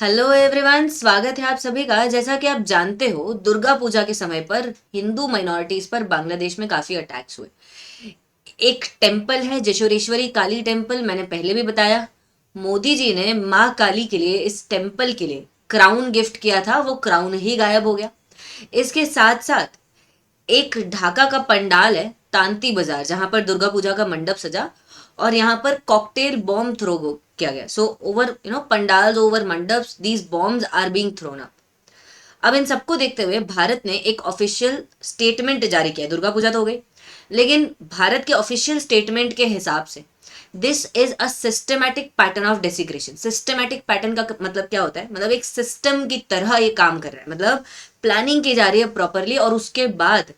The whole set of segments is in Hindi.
हेलो एवरीवन, स्वागत है आप सभी का। जैसा कि आप जानते हो, दुर्गा पूजा के समय पर हिंदू माइनॉरिटीज पर बांग्लादेश में काफी अटैक्स हुए। एक टेम्पल है जशोरेश्वरी काली टेम्पल, मैंने पहले भी बताया। मोदी जी ने माँ काली के लिए, इस टेम्पल के लिए क्राउन गिफ्ट किया था, वो क्राउन ही गायब हो गया। इसके साथ साथ एक ढाका का पंडाल है तांती बाजार, जहां पर दुर्गा पूजा का मंडप सजा और यहाँ पर कॉकटेल बॉम्ब थ्रो किया गया। So over pandals, over mandaps, these bombs are being thrown up. अब इन सबको देखते हुए भारत ने एक ऑफिशियल स्टेटमेंट जारी किया। दुर्गा पूजा तो हो गई, लेकिन भारत के ऑफिशियल स्टेटमेंट के हिसाब से this is a systematic pattern of desegregation. Systematic pattern का मतलब क्या होता है? मतलब एक सिस्टम की तरह ये काम कर रहा है, मतलब प्लानिंग की जा रही है प्रॉपरली, और उसके बाद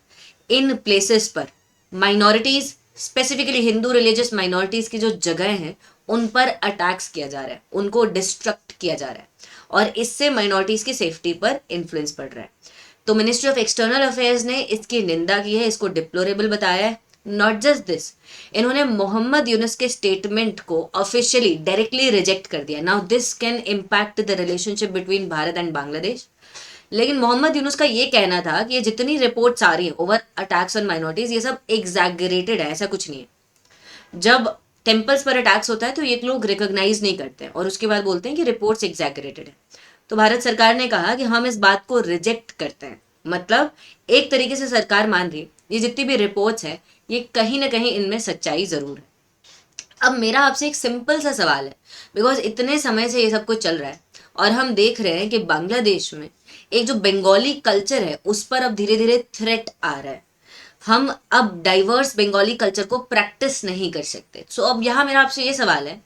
इन प्लेसेस पर minorities, specifically Hindu religious minorities की जो जगह हैं उन पर अटैक्स किया जा रहा है, उनको डिस्ट्रक्ट किया जा रहा है, और इससे माइनॉरिटीज की सेफ्टी पर इन्फ्लुएंस पड़ रहा है। तो मिनिस्ट्री ऑफ एक्सटर्नल अफेयर्स ने इसकी निंदा की है, इसको डिप्लोरेबल बताया है। नॉट जस्ट दिस, इन्होंने मोहम्मद यूनुस के स्टेटमेंट को ऑफिशियली डायरेक्टली रिजेक्ट कर दिया। Now this can impact the relationship between Bharat and Bangladesh. लेकिन मोहम्मद यूनुस का ये कहना था कि ये जितनी रिपोर्ट्स आ रही है ओवर अटैक्स ऑन माइनॉरिटीज, ये सब एग्जैगरेटेड है, ऐसा कुछ नहीं है। जब टेम्पल्स पर अटैक्स होता है तो ये लोग रिकॉग्नाइज नहीं करते हैं और उसके बाद बोलते हैं कि रिपोर्ट्स एग्जैगरेटेड है। तो भारत सरकार ने कहा कि हम इस बात को रिजेक्ट करते हैं। मतलब एक तरीके से सरकार मान रही है ये जितनी भी रिपोर्ट्स है, ये कहीं ना कहीं इनमें सच्चाई जरूर है। अब मेरा आपसे एक सिंपल सा सवाल है, बिकॉज इतने समय से ये सब कुछ चल रहा है और हम देख रहे हैं कि बांग्लादेश में एक जो बंगाली कल्चर है उस पर अब धीरे धीरे थ्रेट आ रहा है। हम अब डाइवर्स बंगाली कल्चर को प्रैक्टिस नहीं कर सकते। सो अब यहाँ मेरा आपसे ये सवाल है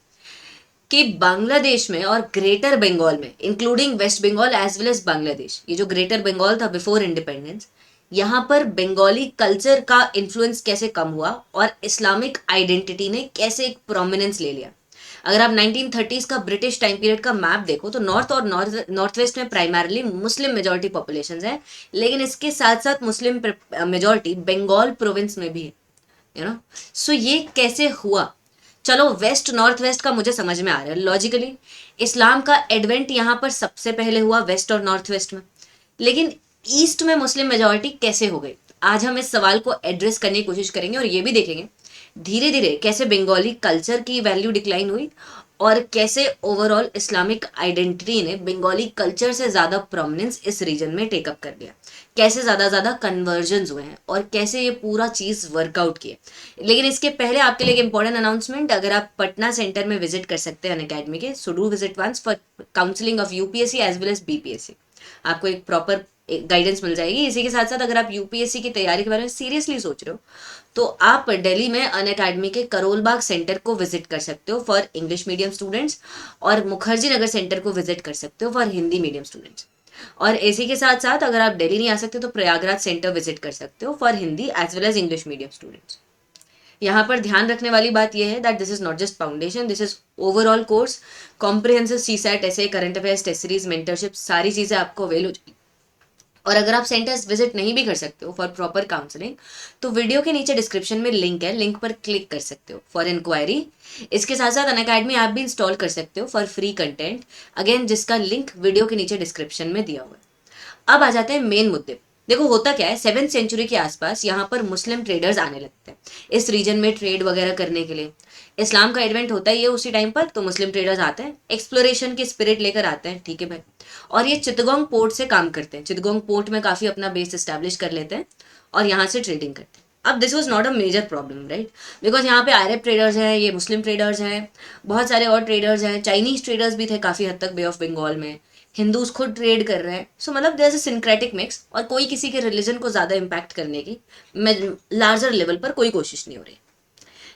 कि बांग्लादेश में और ग्रेटर बंगाल में, including West Bengal as well as Bangladesh, ये जो ग्रेटर बंगाल था बिफोर इंडिपेंडेंस, यहाँ पर बंगाली कल्चर का इन्फ्लुएंस कैसे कम हुआ और इस्लामिक आइडेंटिटी ने कैसे एक प्रोमिनेंस ले लिया। अगर आप 1930s का ब्रिटिश टाइम पीरियड का मैप देखो तो नॉर्थ और नॉर्थ वेस्ट में प्राइमरली मुस्लिम मेजोरिटी पॉपुलेशन है, लेकिन इसके साथ साथ मुस्लिम मेजोरिटी बंगाल प्रोविंस में भी है। सो ये कैसे हुआ? चलो वेस्ट नॉर्थ वेस्ट का मुझे समझ में आ रहा है लॉजिकली। इस्लाम का एडवेंट यहाँ पर सबसे पहले हुआ वेस्ट और नॉर्थ वेस्ट में, लेकिन ईस्ट में मुस्लिम मेजोरिटी कैसे हो गई? आज हम इस सवाल को एड्रेस करने की कोशिश करेंगे और ये भी देखेंगे धीरे धीरे कैसे बंगाली कल्चर की वैल्यू डिक्लाइन हुई और कैसे ओवरऑल इस्लामिक आइडेंटिटी ने बंगाली कल्चर से ज्यादा प्रोमिनेंस इस रीजन में टेकअप कर लिया, कैसे ज्यादा कन्वर्जन हुए हैं और कैसे ये पूरा चीज वर्कआउट किए। लेकिन इसके पहले आपके लिए एक इंपॉर्टेंट अनाउंसमेंट, अगर आप पटना सेंटर में विजिट कर सकते हैं अनअकैडमी के, so do visit once for counselling of UPSC as well as BPSC. आपको एक प्रॉपर गाइडेंस मिल जाएगी। इसी के साथ साथ अगर आप यूपीएससी की तैयारी के बारे में सीरियसली सोच रहे हो तो आप दिल्ली में अनअकैडमी के करोल बाग सेंटर को विजिट कर सकते हो फॉर इंग्लिश मीडियम स्टूडेंट्स, और मुखर्जी नगर सेंटर को विजिट कर सकते हो फॉर हिंदी मीडियम स्टूडेंट्स। और इसी के साथ साथ अगर आप दिल्ली नहीं आ सकते तो प्रयागराज सेंटर विजिट कर सकते हो for Hindi as well as English medium students. यहाँ पर ध्यान रखने वाली बात यह है that this is not just foundation, this is overall course. Comprehensive CSAT सेट, ऐसे current affairs, test series, mentorship, सारी चीजें आपको अवेल हो जाएगी। और अगर आप सेंटर्स विजिट नहीं भी कर सकते हो फॉर प्रॉपर काउंसलिंग, तो वीडियो के नीचे डिस्क्रिप्शन में लिंक है, लिंक पर क्लिक कर सकते हो फॉर इंक्वायरी। इसके साथ साथ अनअकैडमी ऐप भी इंस्टॉल कर सकते हो फॉर फ्री कंटेंट, अगेन जिसका लिंक वीडियो के नीचे डिस्क्रिप्शन में दिया हुआ है। अब आ जाते हैं मेन मुद्दे। देखो होता क्या है, 7th सेंचुरी के आसपास यहाँ पर मुस्लिम ट्रेडर्स आने लगते हैं इस रीजन में ट्रेड वगैरह करने के लिए। इस्लाम का एडवेंट होता ही है उसी टाइम पर, तो मुस्लिम ट्रेडर्स आते हैं, एक्सप्लोरेशन की स्पिरिट लेकर आते हैं, ठीक है भाई। और ये चितगोंग पोर्ट से काम करते हैं, चितगोंग पोर्ट में काफी अपना बेस एस्टेब्लिश कर लेते हैं और यहाँ से ट्रेडिंग करते हैं। अब this was not a major problem, right, because यहाँ पे अरब ट्रेडर्स हैं, ये मुस्लिम ट्रेडर्स हैं, बहुत सारे और ट्रेडर्स हैं, चाइनीज ट्रेडर्स भी थे काफी हद तक बे ऑफ बंगाल में, हिंदूज खुद ट्रेड कर रहे हैं। सो मतलब there is a syncretic mix, और कोई किसी के रिलीजन को ज्यादा इम्पैक्ट करने की लार्जर लेवल पर कोई कोशिश नहीं हो रही।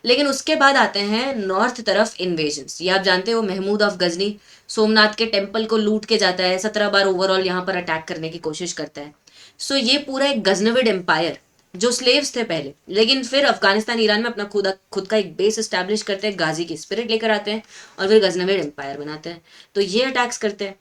लेकिन उसके बाद आते हैं नॉर्थ तरफ इन्वेजन्स। ये आप जानते हो, महमूद ऑफ गजनी सोमनाथ के टेम्पल को लूट के जाता है, 17 बार ओवरऑल यहाँ पर अटैक करने की कोशिश करता है। सो ये पूरा एक गजनविड एम्पायर, जो स्लेव्स थे पहले, लेकिन फिर अफगानिस्तान ईरान में अपना खुद का एक बेस एस्टैब्लिश करते हैं, गाजी की स्पिरिट लेकर आते हैं और फिर गजनविड एम्पायर बनाते हैं। तो ये अटैक्स करते हैं।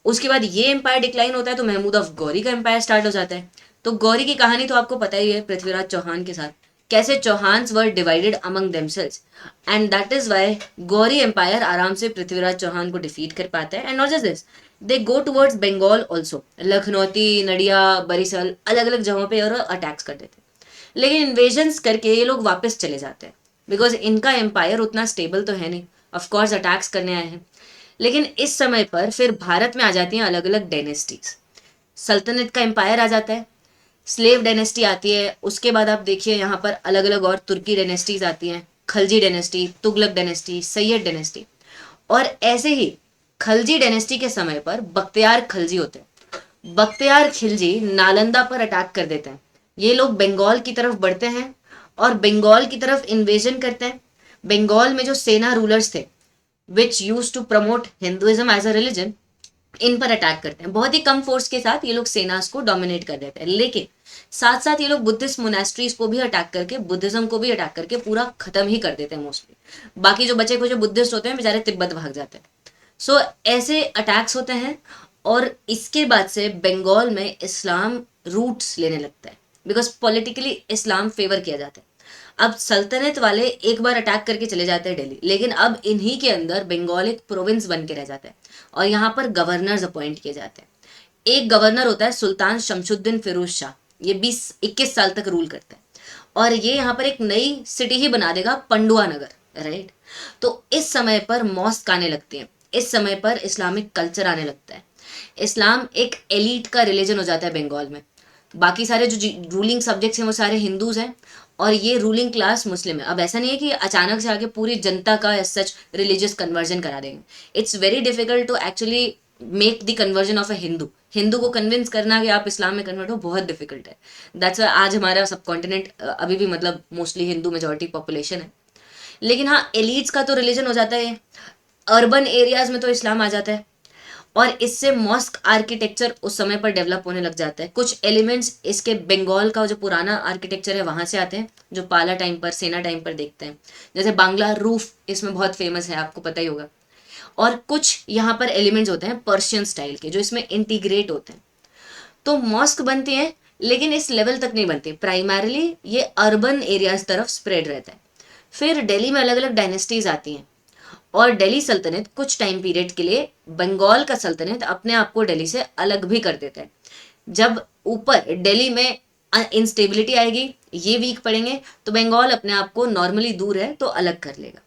उसके बाद ये एम्पायर डिक्लाइन होता है तो महमूद ऑफ गौरी का एम्पायर स्टार्ट हो जाता है। तो गौरी की कहानी तो आपको पता ही है, पृथ्वीराज चौहान के साथ कैसे Chauhans were divided among themselves, and that is why Ghori empire आराम से पृथ्वीराज चौहान को डिफीट कर पाता है। And not just this, they go towards Bengal also, Lakhnauti, Nadia, Barisal, अलग अलग जगहों पे और अटैक्स कर देते हैं। लेकिन इन्वेजन्स करके ये लोग वापस चले जाते हैं, बिकॉज इनका एम्पायर उतना स्टेबल तो है नहीं, ऑफकोर्स अटैक्स करने आए हैं। लेकिन इस समय पर फिर भारत में आ जाती हैं अलग अलग डायनेस्टीज, सल्तनत का एम्पायर आ जाता है, स्लेव डायनेस्टी आती है, उसके बाद आप देखिए यहाँ पर अलग अलग और तुर्की डायनेस्टीज आती हैं, Khalji dynasty, Tughlaq dynasty, Syed dynasty. और ऐसे ही खलजी डायनेस्टी के समय पर बख्तियार खलजी होते हैं, बख्तियार खिलजी नालंदा पर अटैक कर देते हैं। ये लोग बंगाल की तरफ बढ़ते हैं और बंगाल की तरफ इन्वेजन करते हैं। बंगाल में जो सेना रूलर्स थे which use to promote Hinduism as a religion, इन पर अटैक करते हैं। बहुत ही कम फोर्स के साथ ये लोग सेनास को डोमिनेट कर देते हैं, लेकिन साथ साथ ये लोग बुद्धिस्ट मोनेस्ट्रीज को भी अटैक करके, बुद्धिज्म को भी अटैक करके पूरा खत्म ही कर देते हैं मोस्टली। बाकी जो बचे कुछ बुद्धिस्ट होते हैं बेचारे तिब्बत भाग जाते हैं। सो ऐसे अटैक्स होते हैं और इसके बाद से बंगाल में इस्लाम रूट्स लेने लगता है, बिकॉज पॉलिटिकली इस्लाम फेवर किया जाता है। अब सल्तनत वाले एक बार अटैक करके चले जाते हैं दिल्ली, लेकिन अब इन्हीं के अंदर बंगाल एक प्रोविंस बन के रह जाता है और यहाँ पर गवर्नर्स अपॉइंट किए जाते हैं। एक गवर्नर होता है सुल्तान शमशुद्दीन फिरोज शाह, ये 20-21 साल तक रूल करता है और ये यहाँ पर एक नई सिटी ही बना देगा, पंडुआ नगर, राइट। तो इस समय पर मॉस्क आने लगते हैं, इस समय पर इस्लामिक कल्चर आने लगता है। इस्लाम एक एलिट का रिलीजन हो जाता है बंगाल में। बाकी सारे जो रूलिंग सब्जेक्ट्स हैं वो सारे हिंदूज हैं और ये रूलिंग क्लास मुस्लिम है। अब ऐसा नहीं है कि अचानक से आके पूरी जनता का एज सच रिलीजियस कन्वर्जन करा देंगे। It's very difficult to actually make the conversion of a Hindu. Hindu को कन्विंस करना कि आप इस्लाम में कन्वर्ट हो बहुत डिफिकल्ट है। दैट्स वाई आज हमारा सब कॉन्टिनेंट अभी भी मतलब मोस्टली हिंदू मेजोरिटी पॉपुलेशन है। लेकिन हाँ, एलिट्स का तो रिलीजन हो जाता है, अर्बन एरियाज में तो इस्लाम आ जाता है और इससे मॉस्क आर्किटेक्चर उस समय पर डेवलप होने लग जाता है। कुछ एलिमेंट्स इसके बंगाल का जो पुराना आर्किटेक्चर है वहां से आते हैं, जो पाला टाइम पर, सेना टाइम पर देखते हैं। जैसे बांग्ला रूफ इसमें बहुत फेमस है, आपको पता ही होगा। और कुछ यहाँ पर एलिमेंट्स होते हैं पर्शियन स्टाइल के जो इसमें इंटीग्रेट होते हैं। तो मॉस्क बनती है लेकिन इस लेवल तक नहीं बनती, प्राइमरली ये अर्बन एरियाज तरफ स्प्रेड रहता है। फिर दिल्ली में अलग अलग डायनेस्टीज आती हैं और दिल्ली सल्तनत कुछ टाइम पीरियड के लिए बंगाल का सल्तनत अपने आप को दिल्ली से अलग भी कर देता है। जब ऊपर दिल्ली में इंस्टेबिलिटी आएगी, ये वीक पड़ेंगे, तो बंगाल अपने आप को नॉर्मली दूर है तो अलग कर लेगा।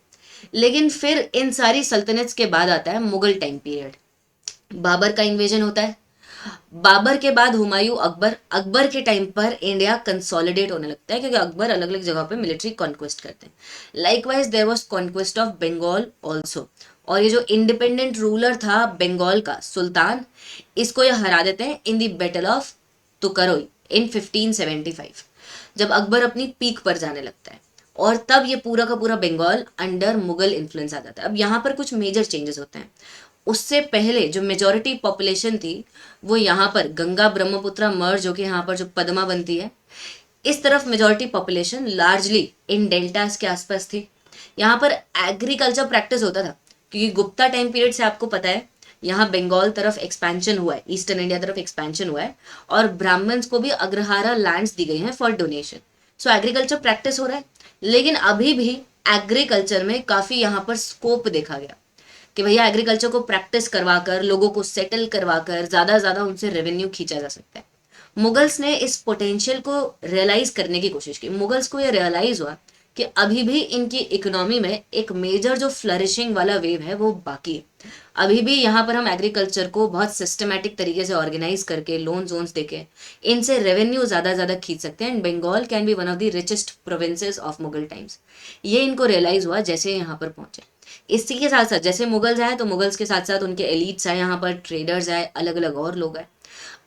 लेकिन फिर इन सारी सल्तनत के बाद आता है मुगल टाइम पीरियड। बाबर का इन्वेजन होता है। बाबर के बाद हुमायूं, अकबर। अकबर के टाइम पर इंडिया कंसोलिडेट होने लगता है क्योंकि अकबर अलग अलग जगह पे मिलिट्री कॉन्क्वेस्ट करते हैं। Likewise there was conquest of Bengal also. और ये जो इंडिपेंडेंट रूलर था बंगाल का सुल्तान, इसको ये हरा देते हैं इन द बैटल ऑफ तुकरोई इन 1575, जब अकबर अपनी पीक पर जाने लगता है। और तब ये पूरा का पूरा बंगाल अंडर मुगल इन्फ्लुएंस आ जाता है। अब यहाँ पर कुछ मेजर चेंजेस होते हैं। उससे पहले जो मेजॉरिटी पॉपुलेशन थी वो यहाँ पर गंगा ब्रह्मपुत्र मर्ज होकर यहाँ पर जो पद्मा बनती है, इस तरफ मेजॉरिटी पॉपुलेशन लार्जली इन डेल्टास के आसपास थी। यहाँ पर एग्रीकल्चर प्रैक्टिस होता था क्योंकि गुप्ता टाइम पीरियड से आपको पता है यहाँ बंगाल तरफ एक्सपेंशन हुआ है, ईस्टर्न इंडिया तरफ एक्सपेंशन हुआ है और ब्राह्मण्स को भी अग्रहारा लैंड्स दी गई हैं for donation. So agriculture practice हो रहा है, लेकिन अभी भी एग्रीकल्चर में काफी यहाँ पर स्कोप देखा गया कि भैया एग्रीकल्चर को प्रैक्टिस करवाकर, लोगों को सेटल करवाकर ज्यादा उनसे रेवेन्यू खींचा जा सकता है। मुगल्स ने इस पोटेंशियल को रियलाइज करने की कोशिश की। मुगल्स को यह रियलाइज हुआ कि अभी भी इनकी इकोनॉमी में एक मेजर जो फ्लरिशिंग वाला वेव है वो बाकी है। अभी भी यहाँ पर हम एग्रीकल्चर को बहुत सिस्टमैटिक तरीके से ऑर्गेनाइज करके, लोन जोन्स देके इनसे रेवेन्यू ज्यादा खींच सकते हैं। And Bengal can be one of the richest provinces of Mughal times. ये इनको रियलाइज हुआ जैसे यहाँ पर पहुंचे। इसी के साथ साथ जैसे मुगल्स आए तो मुगल्स के साथ साथ उनके एलिट्स आए, यहाँ पर ट्रेडर्स आए, अलग अलग और लोग आए।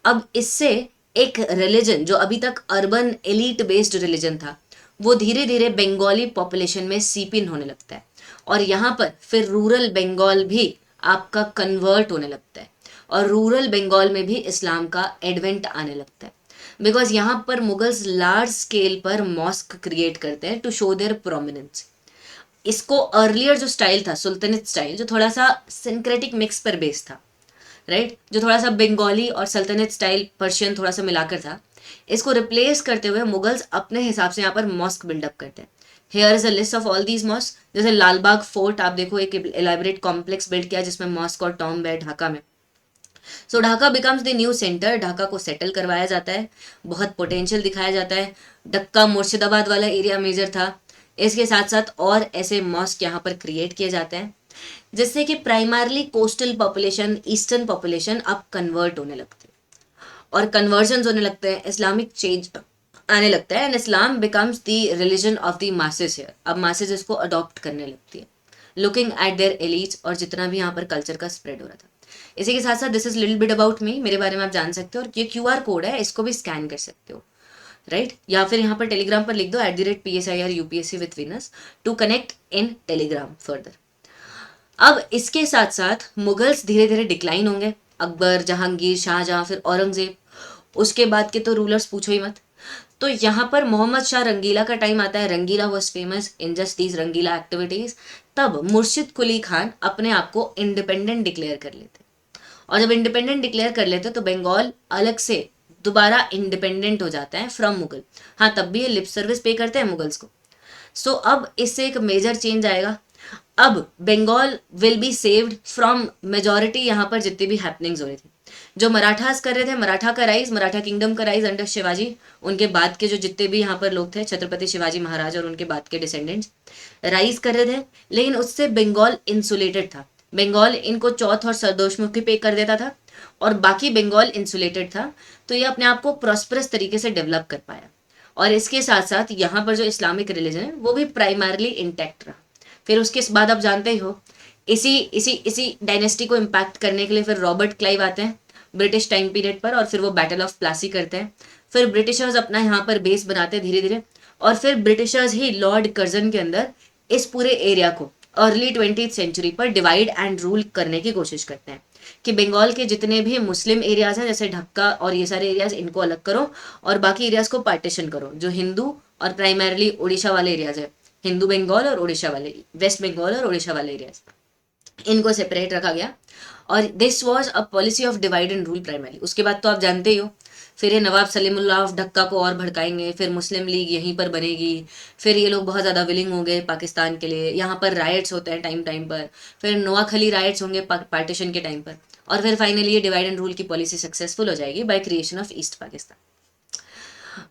अब इससे एक रिलीजन जो अभी तक अर्बन एलिट बेस्ड रिलीजन था वो धीरे धीरे बंगाली पॉपुलेशन में सीप इन होने लगता है और यहाँ पर फिर रूरल बंगाल भी आपका कन्वर्ट होने लगता है और रूरल बंगाल में भी इस्लाम का एडवेंट आने लगता है। बिकॉज यहाँ पर मुगल्स लार्ज स्केल पर मॉस्क क्रिएट करते हैं टू शो देयर प्रोमिनेंस। इसको अर्लियर जो स्टाइल था सुल्तनत स्टाइल, जो थोड़ा सा सिंक्रेटिक मिक्स पर बेस्ड था, राइट, जो थोड़ा सा बंगाली और सल्तनत स्टाइल पर्शियन थोड़ा सा मिलाकर था, इसको रिप्लेस करते हुए मुगल्स अपने हिसाब से यहाँ पर मॉस्क बिल्डअप करते हैं। Here is a list of all these mosque. जैसे लाल बाग फोर्ट आप देखो, एक एलाबरेट कॉम्प्लेक्स बिल्ड किया जिसमें मॉस्क और टॉम्ब है ढाका में। सो Dhaka becomes the new centre. Dhaka को सेटल करवाया जाता है, बहुत पोटेंशियल दिखाया जाता है। डक्का मुर्शिदाबाद वाला एरिया मेजर था। इसके साथ साथ और ऐसे मॉस्क यहाँ पर क्रिएट किए जाते हैं जिससे कि primarily coastal population, eastern population अब कन्वर्ट होने लगते हैं और कन्वर्जन होने लगते हैं, इस्लामिक चेंज आने लगता है and Islam becomes the religion of the masses here. अब मासेस इसको अडॉप्ट करने लगती है, लुकिंग एट देयर एलिट्स, और जितना भी यहाँ पर कल्चर का स्प्रेड हो रहा था। इसी के साथ साथ this is little bit about me, मेरे बारे में आप जान सकते हो। और ये QR कोड है, इसको भी स्कैन कर सकते हो, राइट या फिर यहाँ पर टेलीग्राम पर लिख दो @PSIR UPSC with winners to connect in Telegram further. अब इसके साथ साथ मुगल्स धीरे धीरे डिक्लाइन होंगे। अकबर, जहांगीर, शाहजहां, फिर औरंगजेब, उसके बाद के तो रूलर्स पूछो ही मत। तो यहाँ पर मोहम्मद शाह रंगीला का टाइम आता है। Rangila was famous in just these Rangila activities. तब मुर्शिद कुली खान अपने आप को इंडिपेंडेंट डिक्लेयर कर लेते, और जब इंडिपेंडेंट डिक्लेयर कर लेते तो बंगाल अलग से दोबारा इंडिपेंडेंट हो जाता है फ्रॉम मुगल। हाँ, तब भी ये लिप सर्विस पे करते हैं मुगल्स को। सो अब इससे एक मेजर चेंज आएगा। अब Bengal will be saved from majority यहाँ पर जितनी भी हैपनिंग्स हो रही थी। जो मराठास कर रहे थे, मराठा का राइज, मराठा किंगडम का राइज अंडर शिवाजी, उनके बाद के जो जितने भी यहाँ पर लोग थे, छत्रपति शिवाजी महाराज और उनके बाद के डिसेंडेंट्स राइज कर रहे थे, लेकिन उससे बंगाल इंसुलेटेड था। बंगाल इनको चौथ और सरदोषमुखी पे कर देता था और बाकी बंगाल इंसुलेटेड था, तो ये अपने आप को प्रॉस्परस तरीके से डेवलप कर पाया। और इसके साथ साथ यहाँ पर जो इस्लामिक रिलीजन है वो भी प्राइमरली इंटैक्ट रहा। फिर उसके बाद आप जानते ही हो, इसी इसी इसी डायनेस्टी को इम्पैक्ट करने के लिए फिर रॉबर्ट क्लाइव आते हैं ब्रिटिश टाइम पीरियड पर, और फिर वो बैटल ऑफ प्लासी करते हैं। फिर ब्रिटिशर्स अपना यहाँ पर बेस बनाते हैं धीरे धीरे, और फिर ब्रिटिशर्स ही लॉर्ड कर्जन के अंदर इस पूरे एरिया को अर्ली 20th सेंचुरी पर डिवाइड एंड रूल करने की कोशिश करते हैं कि बंगाल के जितने भी मुस्लिम एरियाज हैं जैसे ढक्का और ये सारे एरियाज, इनको अलग करो और बाकी एरियाज को पार्टीशन करो। जो हिंदू और प्राइमरली उड़ीसा वाले एरियाज है, हिंदू बंगाल और उड़ीसा वाले, वेस्ट बंगाल और उड़ीसा वाले एरियाज, इनको सेपरेट रखा गया। और this was a policy of divide and rule primarily. उसके बाद तो आप जानते ही हो, फिर ये नवाब सलीमुल्लाह ऑफ ढक्का को और भड़काएंगे, फिर मुस्लिम लीग यहीं पर बनेगी, फिर ये लोग बहुत ज़्यादा विलिंग हो गए पाकिस्तान के लिए। यहाँ पर राइट्स होते हैं टाइम टाइम पर, फिर नोआखली राइट्स होंगे पार्टीशन के टाइम पर, और फिर फाइनली ये डिवाइड एंड रूल की पॉलिसी सक्सेसफुल हो जाएगी by creation of East Pakistan.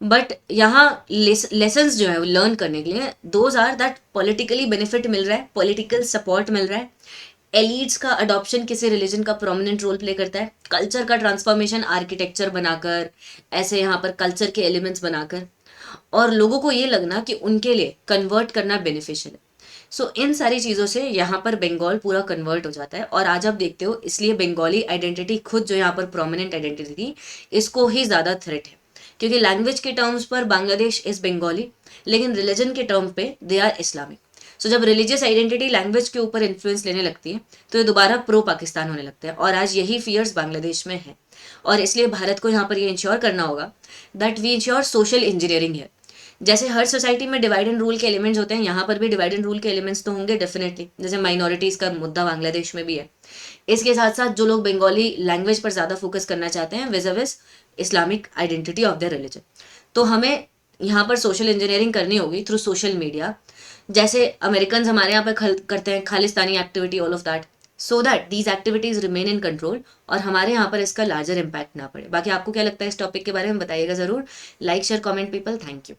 But यहाँ लेसन्स जो है वो लर्न करने के लिए, those are that politically benefit मिल रहा है, पॉलिटिकल सपोर्ट मिल रहा है, एलिट्स का अडॉप्शन किसी रिलीजन का प्रोमिनेंट रोल प्ले करता है, कल्चर का ट्रांसफॉर्मेशन आर्किटेक्चर बनाकर, ऐसे यहाँ पर कल्चर के एलिमेंट्स बनाकर, और लोगों को ये लगना कि उनके लिए कन्वर्ट करना बेनिफिशियल है। सो इन सारी चीज़ों से यहाँ पर बंगाल पूरा कन्वर्ट हो जाता है। और आज आप देखते हो, इसलिए बंगाली आइडेंटिटी खुद जो यहाँ पर प्रोमिनेंट आइडेंटिटी थी, इसको ही ज़्यादा थ्रेट है, क्योंकि लैंग्वेज के टर्म्स पर बांग्लादेश इज बंगाली, लेकिन रिलीजन के टर्म पे दे आर इस्लामिक। सो जब रिलीजियस आइडेंटिटी लैंग्वेज के ऊपर इन्फ्लुएंस लेने लगती है तो ये दोबारा प्रो पाकिस्तान होने लगता है, और आज यही फियर्स बांग्लादेश में है। और इसलिए भारत को यहाँ पर ये इंश्योर करना होगा that we ensure social engineering है। जैसे हर सोसाइटी में डिवाइड एंड रूल के एलिमेंट्स होते हैं, यहाँ पर भी डिवाइड एंड रूल के एलिमेंट्स तो होंगे डेफिनेटली, जैसे माइनॉरिटीज का मुद्दा बांग्लादेश में भी है। इसके साथ साथ जो लोग बंगाली लैंग्वेज पर ज़्यादा फोकस करना चाहते हैं विज़ Islamic identity of the religion, तो हमें यहाँ पर सोशल इंजीनियरिंग करनी होगी थ्रू सोशल मीडिया, जैसे अमेरिकन हमारे यहाँ पे करते हैं Khalistani activity, all of that, so that these activities remain in control और हमारे यहाँ पर इसका लार्जर इम्पैक्ट ना पड़े। बाकी आपको क्या लगता है इस टॉपिक के बारे में बताइएगा ज़रूर। Like share comment people, thank you.